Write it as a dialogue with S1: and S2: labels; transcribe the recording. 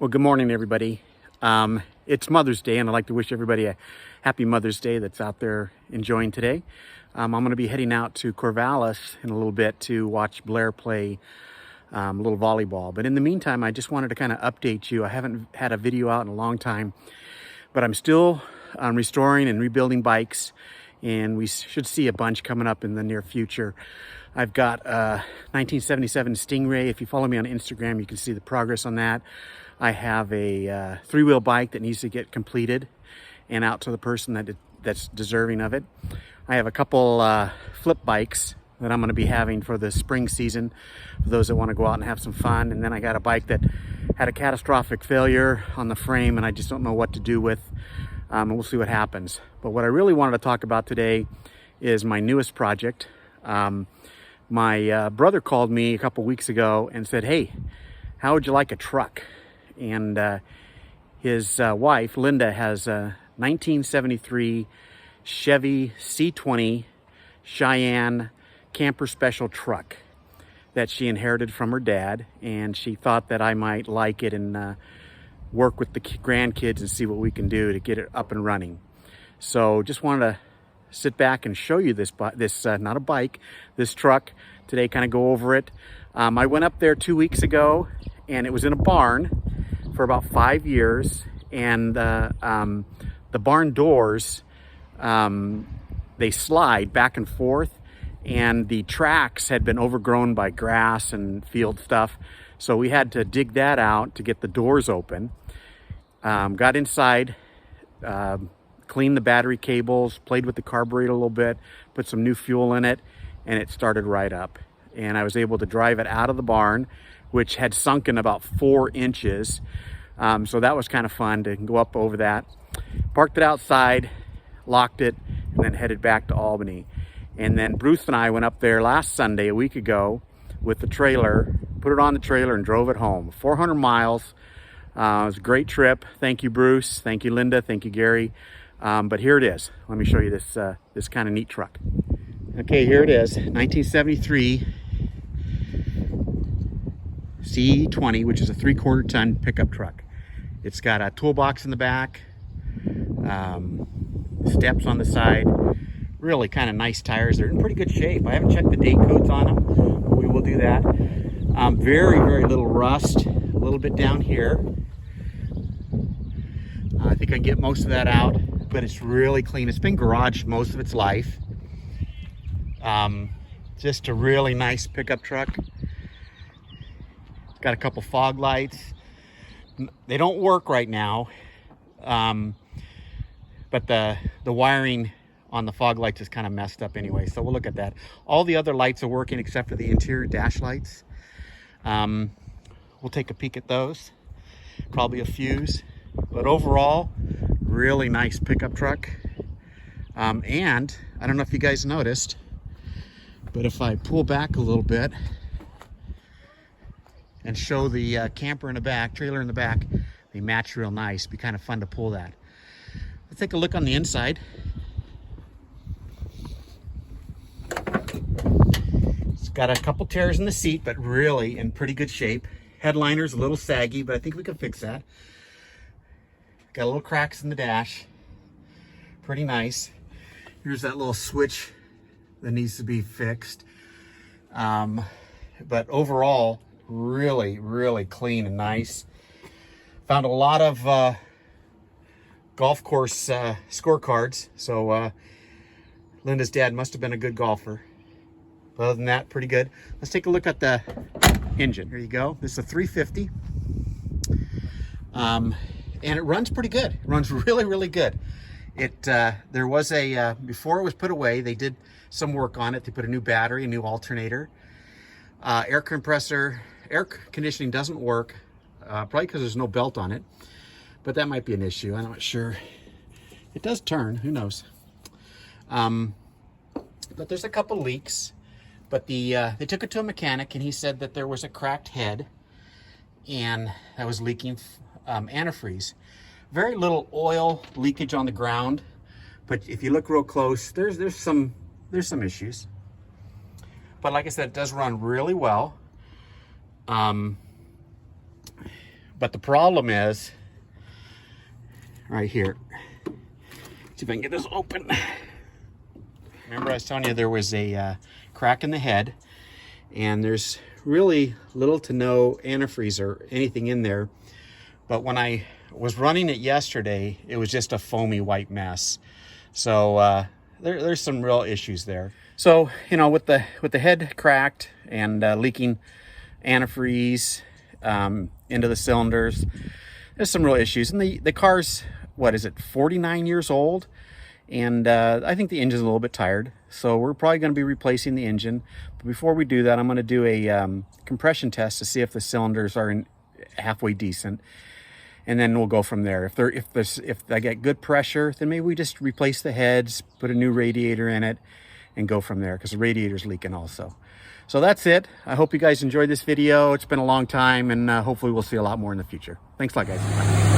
S1: Well, good morning, everybody. It's Mother's Day, and I'd like to wish everybody a happy Mother's Day that's out there enjoying today. I'm going to be heading out to Corvallis in a little bit to watch Blair play a little volleyball. But in the meantime, I just wanted to kind of update you. I haven't had a video out in a long time, but I'm still restoring and rebuilding bikes, and we should see a bunch coming up in the near future. I've got a 1977 Stingray. If you follow me on Instagram, you can see the progress on that. I have a three-wheel bike that needs to get completed and out to the person that's deserving of it. I have a couple flip bikes that I'm going to be having for the spring season for those that want to go out and have some fun. And then I got a bike that had a catastrophic failure on the frame and I just don't know what to do with. And we'll see what happens. But what I really wanted to talk about today is my newest project. My brother called me a couple weeks ago and said, "Hey, how would you like a truck?" And his wife, Linda, has a 1973 Chevy C20 Cheyenne camper special truck that she inherited from her dad. And she thought that I might like it and work with the grandkids and see what we can do to get it up and running. So just wanted to sit back and show you this not a bike, this truck today, kind of go over it. I went up there 2 weeks ago and it was in a barn for about 5 years, and the barn doors, they slide back and forth, and the tracks had been overgrown by grass and field stuff, so we had to dig that out to get the doors open. Got inside, cleaned the battery cables, played with the carburetor a little bit, put some new fuel in it, and it started right up. And I was able to drive it out of the barn, which had sunken about 4 inches. So that was kind of fun to go up over that. Parked it outside, locked it, and then headed back to Albany. And then Bruce and I went up there last Sunday, a week ago, with the trailer, put it on the trailer and drove it home. 400 miles. It was a great trip. Thank you, Bruce. Thank you, Linda. Thank you, Gary. But here it is. Let me show you this kind of neat truck. Okay, here it is, 1973 C20, which is a 3/4 ton pickup truck. It's got a toolbox in the back, steps on the side, really kind of nice tires. They're in pretty good shape. I haven't checked the date codes on them, but we will do that. Very, very little rust, a little bit down here. I think I can get most of that out, but it's really clean. It's been garaged most of its life. Just a really nice pickup truck. Got a couple fog lights. They don't work right now, but the wiring on the fog lights is kind of messed up anyway, so we'll look at that. All the other lights are working except for the interior dash lights. We'll take a peek at those. Probably a fuse, but overall, really nice pickup truck. And I don't know if you guys noticed, but if I pull back a little bit and show the camper in the back, trailer in the back, they match real nice. Be kind of fun to pull that. Let's take a look on the inside. It's got a couple tears in the seat, but really in pretty good shape. Headliner's a little saggy, but I think we can fix that. Got a little cracks in the dash. Pretty nice. Here's that little switch that needs to be fixed. But overall, really, really clean and nice. Found a lot of golf course scorecards. So Linda's dad must have been a good golfer. But other than that, pretty good. Let's take a look at the engine. Here you go. This is a 350. And it runs pretty good. It runs really, really good. There was a, before it was put away, they did some work on it. They put a new battery, a new alternator. Air conditioning doesn't work, probably because there's no belt on it, but that might be an issue. I'm not sure. It does turn, who knows? But there's a couple leaks, but they took it to a mechanic and he said that there was a cracked head and that was leaking antifreeze. Very little oil leakage on the ground, but if you look real close, there's some issues. But like I said, it does run really well. But the problem is right here. See if I can get this open. Remember I was telling you there was a crack in the head, and there's really little to no antifreeze or anything in there. But when I was running it yesterday, it was just a foamy white mess. So there's some real issues there. So, you know, with the head cracked and leaking antifreeze into the cylinders, there's some real issues. And the car's, what is it, 49 years old? And I think the engine's a little bit tired. So we're probably going to be replacing the engine. But before we do that, I'm going to do a compression test to see if the cylinders are halfway decent. And then we'll go from there. If I get good pressure, then maybe we just replace the heads, put a new radiator in it, and go from there, because the radiator's leaking also. So that's it. I hope you guys enjoyed this video. It's been a long time, and hopefully we'll see a lot more in the future. Thanks a lot, guys. Bye.